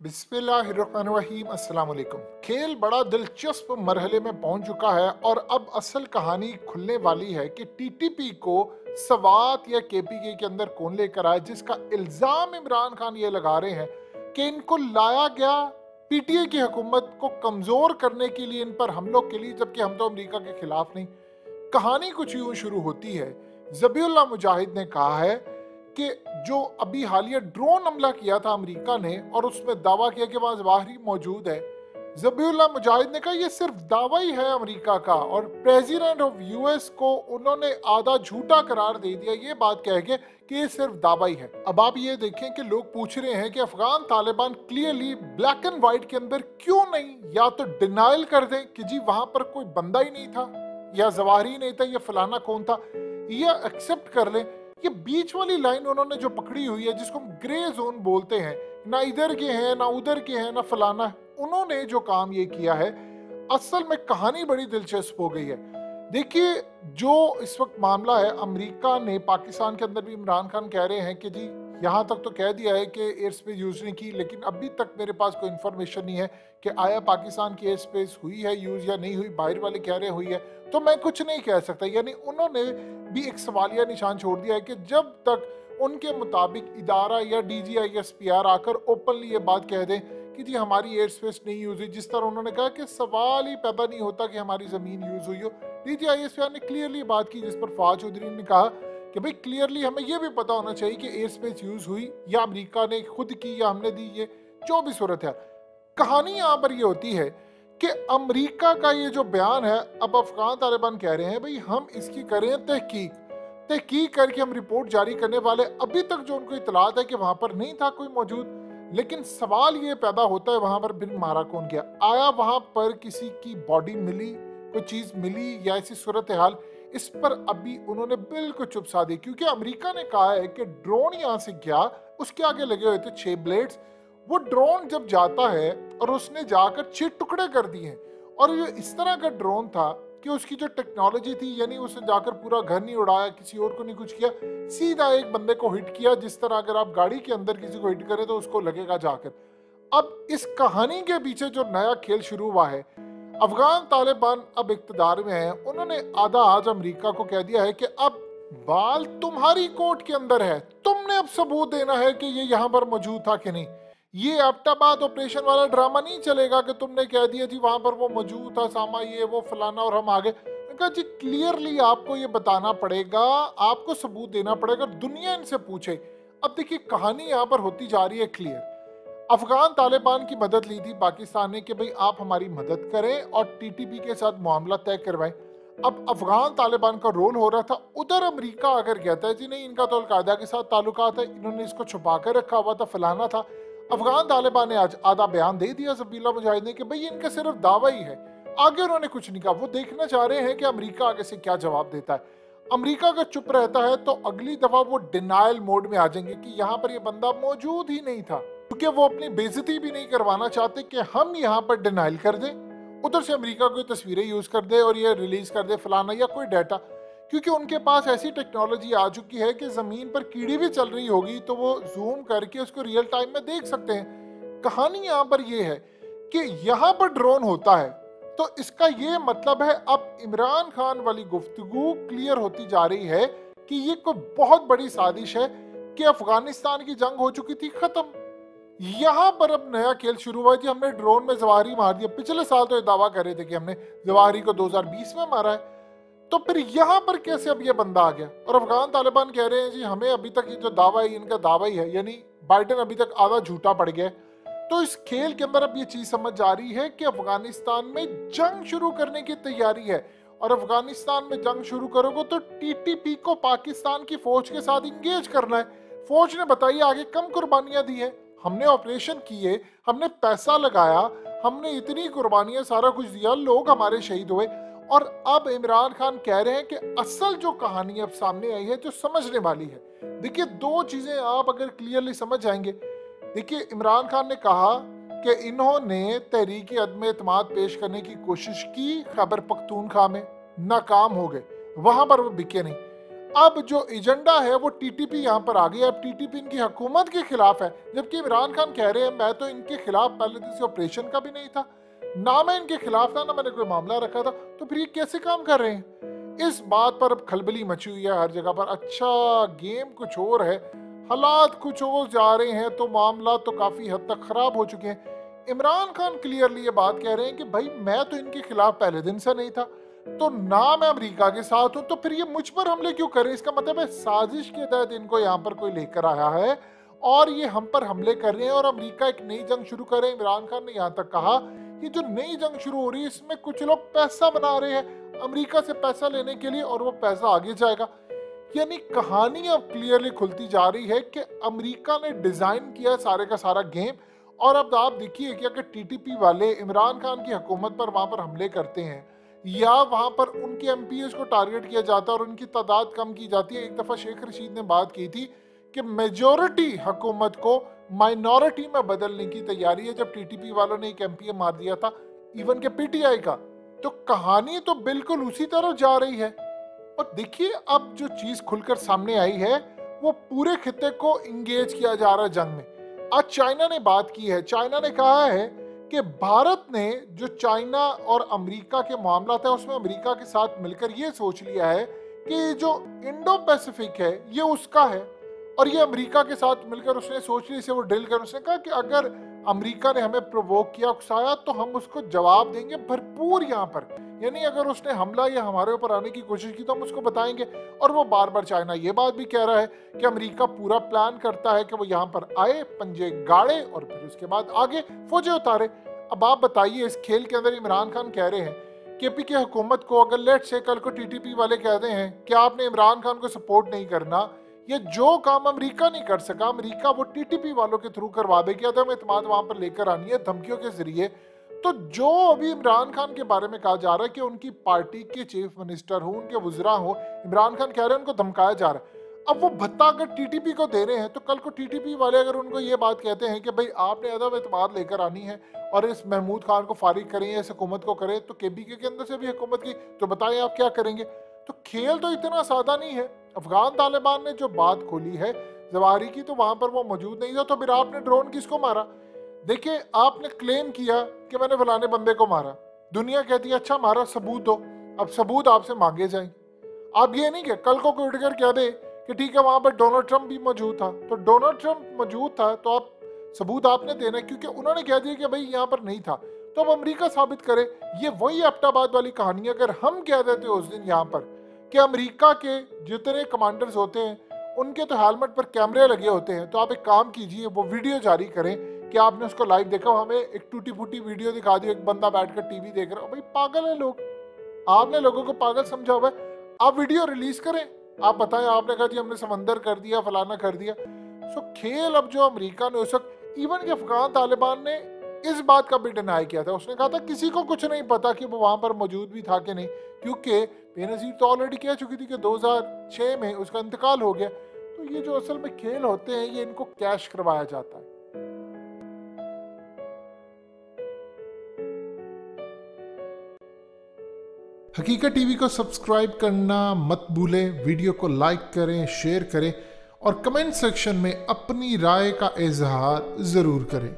बिस्मिल्लाहिर्रहमानिर्रहीम अस्सलाम वालेकुम। खेल बड़ा दिलचस्प मरहले में पहुंच चुका है और अब असल कहानी खुलने वाली है कि टीटीपी को सवात या केपीके के अंदर कौन लेकर आया, जिसका इल्जाम इमरान खान ये लगा रहे हैं कि इनको लाया गया पीटीए की हुकूमत को कमजोर करने के लिए, इन पर हमलों के लिए, जबकि हम तो अमेरिका के खिलाफ नहीं। कहानी कुछ यूं शुरू होती है। जबीउल्लाह मुजाहिद ने कहा है कि जो अभी हालिया ड्रोन हमला किया था अमेरिका ने और उसमें दावा किया कि वहां जवाहरी मौजूद है, जबीउल्लाह मुजाहिद ने कहा यह सिर्फ दावा ही है अमेरिका का, और प्रेसिडेंट ऑफ यूएस को उन्होंने आधा झूठा करार दे दिया ये बात कह के कि ये सिर्फ दावा ही है। अब आप ये देखें कि लोग पूछ रहे हैं कि Afghan Taliban clearly black and white के अंदर क्यों नहीं या तो डिनाइल कर दें कि जी वहां पर कोई बंदा ही नहीं था या जवाहरी नहीं था या फलाना कौन था, या एक्सेप्ट कर लें। ये बीच वाली लाइन उन्होंने जो पकड़ी हुई है, जिसको हम ग्रे जोन बोलते हैं, ना इधर के हैं ना उधर के हैं ना फलाना है, उन्होंने जो काम ये किया है, असल में कहानी बड़ी दिलचस्प हो गई है। देखिए जो इस वक्त मामला है, अमेरिका ने पाकिस्तान के अंदर भी इमरान खान कह रहे हैं कि जी यहाँ तक तो कह दिया है कि एयर स्पेस यूज नहीं की, लेकिन अभी तक मेरे पास कोई इन्फॉर्मेशन नहीं है कि आया पाकिस्तान की एयर स्पेस हुई है यूज या नहीं हुई। बाहर वाले कह रहे हुई है, तो मैं कुछ नहीं कह सकता। यानी उन्होंने भी एक सवालिया निशान छोड़ दिया है कि जब तक उनके मुताबिक इदारा या DGISPR आकर ओपनली ये बात कह दें कि जी हमारी एयर स्पेस नहीं यूज हुई, जिस तरह उन्होंने कहा कि सवाल ही पैदा नहीं होता कि हमारी ज़मीन यूज हुई हो। DGISPR ने क्लियरली बात की, जिस पर फवाद चौधरी ने कहा कि भाई क्लियरली हमें यह भी पता होना चाहिए कि एयर स्पेस यूज हुई या अमेरिका ने खुद की या हमने दी, ये जो भी सूरत है। कहानी यहाँ पर ये होती है कि अमेरिका का ये जो बयान है, अब अफगान तालिबान कह रहे हैं भाई हम इसकी करें तहकीक करके हम रिपोर्ट जारी करने वाले। अभी तक जो उनको इतलात है कि वहां पर नहीं था कोई मौजूद, लेकिन सवाल ये पैदा होता है वहां पर बिन मारा कौन गया, आया वहां पर किसी की बॉडी मिली, कोई चीज मिली या ऐसी सूरत हाल, इस पर अभी उन्होंने बिल्कुल चुप सा दी। क्योंकि अमेरिका ने कहा है कि ड्रोन यहां से गया, उसके आगे लगे हुए थे 6 ब्लेड्स। वो ड्रोन जब जाता है और उसने जाकर 6 टुकड़े कर दिए हैं, और ये इस तरह का ड्रोन था कि उसकी जो टेक्नोलॉजी थी, यानी उसने जाकर पूरा घर नहीं उड़ाया, किसी और को नहीं कुछ किया, सीधा एक बंदे को हिट किया, जिस तरह अगर आप गाड़ी के अंदर किसी को हिट करें तो उसको लगेगा जाकर। अब इस कहानी के पीछे जो नया खेल शुरू हुआ है, अफगान तालिबान अब इक्तदार में है, उन्होंने आधा आज अमेरिका को कह दिया है कि अब बाल तुम्हारी कोर्ट के अंदर है, तुमने अब सबूत देना है कि ये यहाँ पर मौजूद था कि नहीं। ये एबटाबाद ऑपरेशन वाला ड्रामा नहीं चलेगा कि तुमने कह दिया जी वहां पर वो मौजूद था, सामा ये वो फलाना और हम आगे। कहा जी क्लियरली आपको ये बताना पड़ेगा, आपको सबूत देना पड़ेगा, दुनिया इनसे पूछे। अब देखिए कहानी यहाँ पर होती जा रही है क्लियर। अफगान तालिबान की मदद ली थी पाकिस्तान ने कि भाई आप हमारी मदद करें और टीटीपी के साथ मामला तय करवाएं। अब अफगान तालिबान का रोल हो रहा था, उधर अमेरिका अगर कहता है जी नहीं इनका तो अलकायदा के साथ ताल्लुकात है, इन्होंने इसको छुपा कर रखा हुआ था, फलाना था। अफगान तालिबान ने आज आधा बयान दे दिया जबीउल्लाह मुजाहिद ने कि भाई इनका सिर्फ दावा ही है, आगे उन्होंने कुछ नहीं कहा। वो देखना चाह रहे हैं कि अमेरिका आगे से क्या जवाब देता है। अमेरिका अगर चुप रहता है तो अगली दफा वो डिनायल मोड में आ जाएंगे कि यहाँ पर ये बंदा मौजूद ही नहीं था, क्योंकि वो अपनी बेइज्जती भी नहीं करवाना चाहते कि हम यहाँ पर डिनाइल कर दें, उधर से अमेरिका कोई तस्वीरें यूज कर दे और ये रिलीज कर दे फलाना या कोई डाटा, क्योंकि उनके पास ऐसी टेक्नोलॉजी आ चुकी है कि जमीन पर कीड़ी भी चल रही होगी तो वो जूम करके उसको रियल टाइम में देख सकते हैं। कहानी यहाँ पर ये है कि यहाँ पर ड्रोन होता है, तो इसका ये मतलब है अब इमरान खान वाली गुफ्तगू क्लियर होती जा रही है कि ये कोई बहुत बड़ी साजिश है कि अफगानिस्तान की जंग हो चुकी थी खत्म, यहाँ पर अब नया खेल शुरू हुआ जी हमने ड्रोन में जवाहरी मार दिया। पिछले साल तो ये दावा कर रहे थे कि हमने जवाहरी को 2020 में मारा है, तो फिर यहाँ पर कैसे अब ये बंदा आ गया। और अफगान तालिबान कह रहे हैं जी हमें अभी तक ये जो दावा है इनका दावा ही है, यानी बाइडेन अभी तक आधा झूठा पड़ गया। तो इस खेल के अंदर अब ये चीज समझ जा रही है कि अफगानिस्तान में जंग शुरू करने की तैयारी है, और अफगानिस्तान में जंग शुरू करोगे तो टीटीपी को पाकिस्तान की फौज के साथ इंगेज करना है। फौज ने बताइए आगे कम कुर्बानियां दी है, हमने ऑपरेशन किए, हमने पैसा लगाया, हमने इतनी कुर्बानियां सारा कुछ दिया, लोग हमारे शहीद हुए। और अब इमरान खान कह रहे हैं कि असल जो कहानी अब सामने आई है जो समझने वाली है। देखिए दो चीजें आप अगर क्लियरली समझ जाएंगे। देखिए इमरान खान ने कहा कि इन्होंने तहरीक अदम एतमाद पेश करने की कोशिश की, खैबर पख्तूनख्वा में नाकाम हो गए, वहां पर वो बिके नहीं। अब जो एजेंडा है वो टीटीपी यहाँ पर आ गया। अब टीटीपी इनकी हुकूमत के खिलाफ है, जबकि इमरान खान कह रहे हैं मैं तो इनके खिलाफ पहले दिन से ऑपरेशन का भी नहीं था, ना मैं इनके खिलाफ था, ना मैंने कोई मामला रखा था, तो फिर ये कैसे काम कर रहे हैं। इस बात पर अब खलबली मची हुई है हर जगह पर। अच्छा, गेम कुछ और है, हालात कुछ और जा रहे हैं, तो मामला तो काफी हद तक खराब हो चुके हैं। इमरान खान क्लियरली ये बात कह रहे हैं कि भाई मैं तो इनके खिलाफ पहले दिन से नहीं था, तो ना मैं अमेरिका के साथ हूं, तो फिर ये मुझ पर हमले क्यों करें। इसका मतलब है साजिश के तहत इनको यहाँ पर कोई लेकर आया है और ये हम पर हमले कर रहे हैं और अमेरिका एक नई जंग शुरू कर रहे हैं। इमरान खान ने यहाँ तक कहा कि जो नई जंग शुरू हो रही है इसमें कुछ लोग पैसा बना रहे हैं अमेरिका से पैसा लेने के लिए, और वो पैसा आगे जाएगा। यानी कहानी अब क्लियरली खुलती जा रही है कि अमेरिका ने डिजाइन किया सारे का सारा गेम। और अब आप देखिए कि अगर टीटीपी वाले इमरान खान की हुकूमत पर वहां पर हमले करते हैं या वहां पर उनके एमपीएस को टारगेट किया जाता है और उनकी तादाद कम की जाती है। एक दफा शेख रशीद ने बात की थी कि मेजॉरिटी हुकूमत को माइनॉरिटी में बदलने की तैयारी है, जब टीटीपी वालों ने एक एमपीए मार दिया था इवन के पीटीआई का। तो कहानी तो बिल्कुल उसी तरफ जा रही है। और देखिए अब जो चीज खुलकर सामने आई है वो पूरे खित्ते को इंगेज किया जा रहा है जंग में। आज चाइना ने बात की है। चाइना ने कहा है कि भारत ने जो चाइना और अमेरिका के मामला था उसमें अमेरिका के साथ मिलकर ये सोच लिया है कि जो इंडो पैसिफिक है ये उसका है, और ये अमेरिका के साथ मिलकर उसने सोच ली, इसे वो डील कर। उसने कहा कि अगर अमेरिका ने हमें प्रोवोक किया, उकसाया, तो हम उसको जवाब देंगे भरपूर यहाँ पर। यानी अगर उसने हमला या हमारे ऊपर आने की कोशिश की तो हम उसको बताएंगे। और वो बार बार चाइना ये बात भी कह रहा है कि अमेरिका पूरा प्लान करता है कि वो यहाँ पर आए, पंजे गाड़े और फिर उसके बाद आगे फौजें उतारे। अब आप बताइए इस खेल के अंदर इमरान खान कह रहे हैं केपी की हुकूमत को अगर लेट से कल को टीटीपी वाले कहते हैं कि आपने इमरान खान को सपोर्ट नहीं करना, ये जो काम अमेरिका नहीं कर सका अमेरिका वो टीटीपी वालों के थ्रू करवा देगा, तो हमें इत्मीनान वहां पर लेकर आनी है धमकियों के जरिए। तो जो अभी इमरान खान के बारे में कहा जा रहा है कि उनकी पार्टी के चीफ मिनिस्टर हो, उनके वुजरा हो, इमरान खान कह रहे हैं उनको धमकाया जा रहा है। अब वो भत्ता अगर टीटीपी को दे रहे हैं तो कल को टीटीपी वाले अगर उनको ये बात कहते हैं कि भाई आपने अदब एतमाद लेकर आनी है और इस महमूद खान को फारिग करें या इस हुकूमत को करें, तो केबीके के अंदर से भी हुकूमत की, तो बताएं आप क्या करेंगे। तो खेल तो इतना सादा नहीं है। अफगान तालिबान ने जो बात खोली है जवाहिरी की, तो वहां पर वो मौजूद नहीं था, तो फिर आपने ड्रोन किसको मारा। देखिए आपने क्लेम किया कि मैंने फलाने बंदे को मारा, दुनिया कहती है अच्छा मारा, सबूत दो। अब सबूत आपसे मांगे जाए। आप ये नहीं कि कल को कोई उठकर कह दे कि ठीक है वहां पर डोनाल्ड ट्रंप भी मौजूद था, तो डोनाल्ड ट्रंप मौजूद था तो आप सबूत आपने देना, क्योंकि उन्होंने कह दिया कि भाई यहाँ पर नहीं था, तो अब अमेरिका साबित करे। ये वही एबटाबाद वाली कहानी है। अगर हम कह देते उस दिन यहाँ पर कि अमेरिका के जितने कमांडर्स होते हैं उनके तो हेलमेट पर कैमरे लगे होते हैं, तो आप एक काम कीजिए वो वीडियो जारी करें कि आपने उसको लाइव देखा, हमें एक टूटी फूटी वीडियो दिखा दी, एक बंदा बैठकर टीवी देख रहा है। भाई पागल है लोग, आपने लोगों को पागल समझा हुआ है। आप वीडियो रिलीज करें, आप बताएं आपने कहा जी हमने समंदर कर दिया, फलाना कर दिया। सो खेल अब जो अमेरिका ने उस वक्त, इवन के अफगान तालिबान ने इस बात का भी डिनाई किया था। उसने कहा था किसी को कुछ नहीं पता कि वो वहां पर मौजूद भी था कि नहीं, क्योंकि बेनजीर तो ऑलरेडी कह चुकी थी कि 2006 में उसका इंतकाल हो गया। तो ये जो असल में खेल होते हैं ये इनको कैश करवाया जाता है। हकीकत टीवी को सब्सक्राइब करना मत भूलें, वीडियो को लाइक करें, शेयर करें और कमेंट सेक्शन में अपनी राय का इजहार जरूर करें।